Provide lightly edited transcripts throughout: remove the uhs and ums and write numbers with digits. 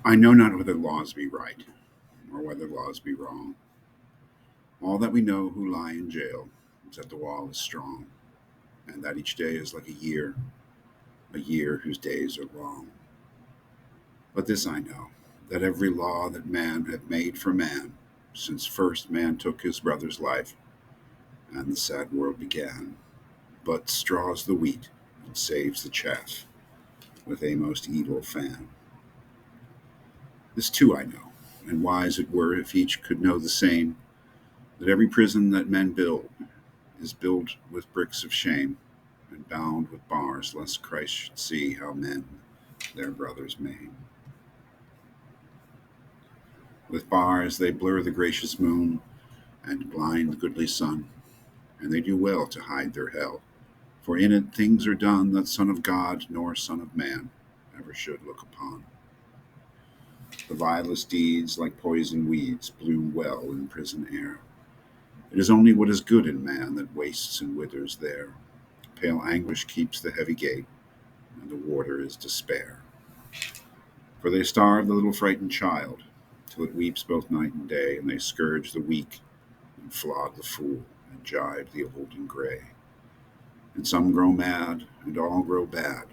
I know not whether laws be right, or whether laws be wrong. All that we know who lie in jail is that the wall is strong, and that each day is like a year whose days are long. But this I know, that every law that man hath made for man, since first man took his brother's life, and the sad world began, but straws the wheat, and saves the chaff with a most evil fan. This too I know, and wise it were if each could know the same, that every prison that men build is built with bricks of shame, and bound with bars, lest Christ should see how men their brothers maim. With bars they blur the gracious moon, and blind the goodly sun, and they do well to hide their hell, for in it things are done that Son of God nor Son of Man ever should look upon. The vilest deeds, like poison weeds, bloom well in prison air. It is only what is good in man that wastes and withers there. Pale anguish keeps the heavy gate, and the warder is despair. For they starve the little frightened child, till it weeps both night and day, and they scourge the weak, and flog the fool, and jibe the old and gray. And some grow mad, and all grow bad,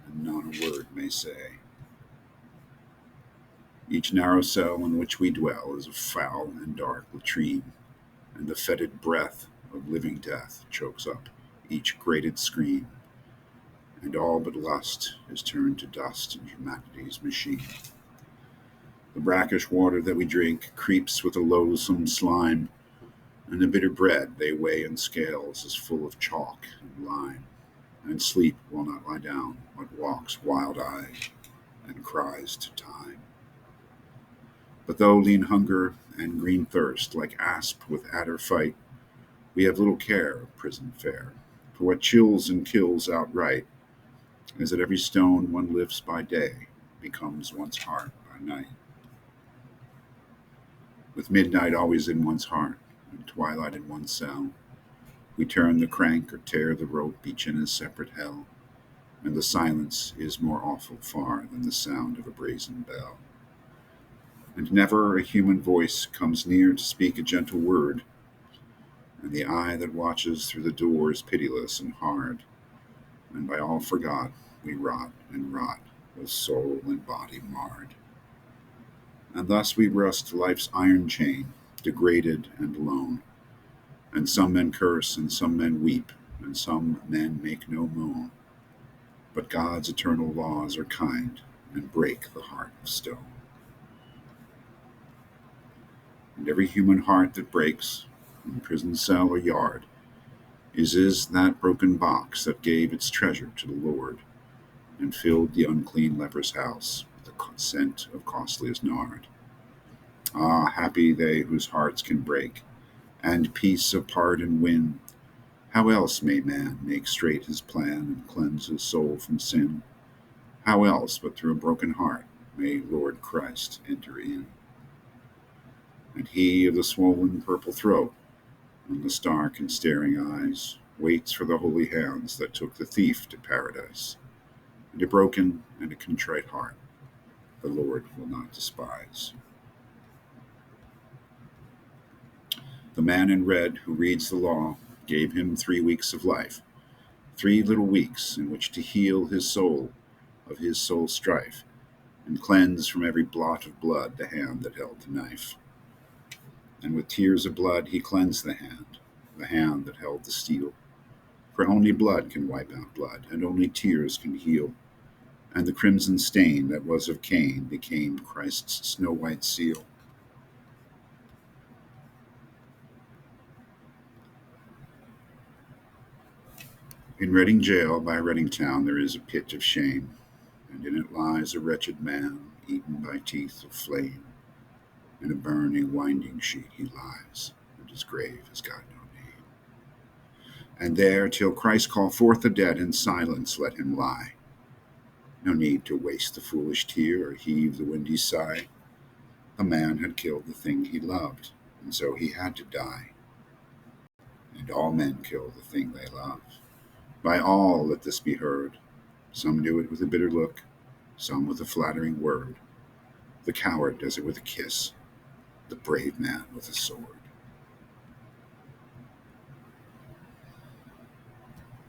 and none a word may say. Each narrow cell in which we dwell is a foul and dark latrine, and the fetid breath of living death chokes up each grated screen, and all but lust is turned to dust in humanity's machine. The brackish water that we drink creeps with a loathsome slime, and the bitter bread they weigh in scales is full of chalk and lime. And sleep will not lie down, but walks wild-eyed and cries to time. But though lean hunger and green thirst, like asp with adder fight, we have little care of prison fare. For what chills and kills outright is that every stone one lifts by day becomes one's heart by night. With midnight always in one's heart, and twilight in one's cell, we turn the crank or tear the rope, each in his separate hell, and the silence is more awful far than the sound of a brazen bell. And never a human voice comes near to speak a gentle word, and the eye that watches through the door is pitiless and hard, and by all forgot we rot and rot, with soul and body marred. And thus we rust life's iron chain, degraded and alone, and some men curse, and some men weep, and some men make no moan. But God's eternal laws are kind, and break the heart of stone. And every human heart that breaks, in prison cell or yard, is that broken box that gave its treasure to the Lord, and filled the unclean leper's house with the scent of costliest nard. Ah, happy they whose hearts can break, and peace of pardon win. How else may man make straight his plan, and cleanse his soul from sin? How else but through a broken heart may Lord Christ enter in? And he of the swollen purple throat, and the stark and staring eyes, waits for the holy hands that took the thief to paradise. And a broken and a contrite heart the Lord will not despise. The man in red who reads the law gave him 3 weeks of life, 3 little weeks in which to heal his soul of his soul's strife, and cleanse from every blot of blood the hand that held the knife. And with tears of blood he cleansed the hand that held the steel. For only blood can wipe out blood, and only tears can heal. And the crimson stain that was of Cain became Christ's snow-white seal. In Reading jail by Reading town there is a pit of shame, and in it lies a wretched man, eaten by teeth of flame. In a burning winding sheet he lies, and his grave has got no name. And there, till Christ call forth the dead, in silence let him lie. No need to waste the foolish tear, or heave the windy sigh. The man had killed the thing he loved, and so he had to die. And all men kill the thing they love. By all let this be heard. Some do it with a bitter look, some with a flattering word. The coward does it with a kiss, the brave man with a sword.